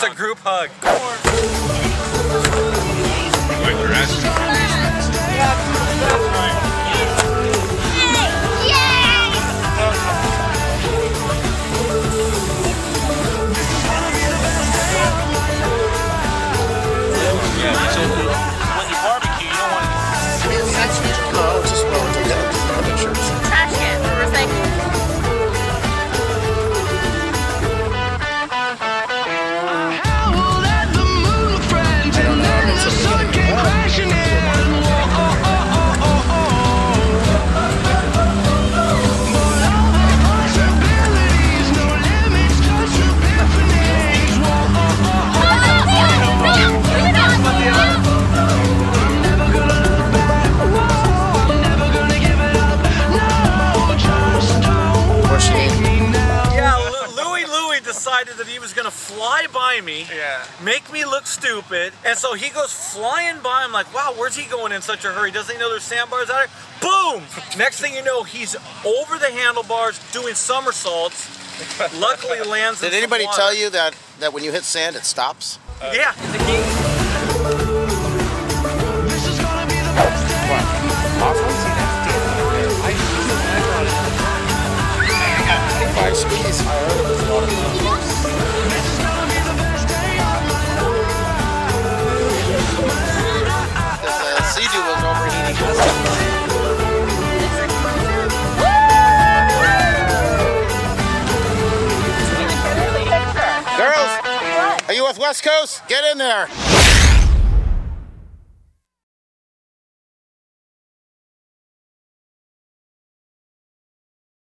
It's a group hug. Decided that he was gonna fly by me, make me look stupid, and so he goes flying by. I'm like, wow, where's he going in such a hurry? Doesn't he know there's sandbars out there? Boom! Next thing you know, he's over the handlebars doing somersaults. Luckily lands in Did anybody some water. tell you that when you hit sand it stops? Yeah. Girls, are you with West Coast? Get in there.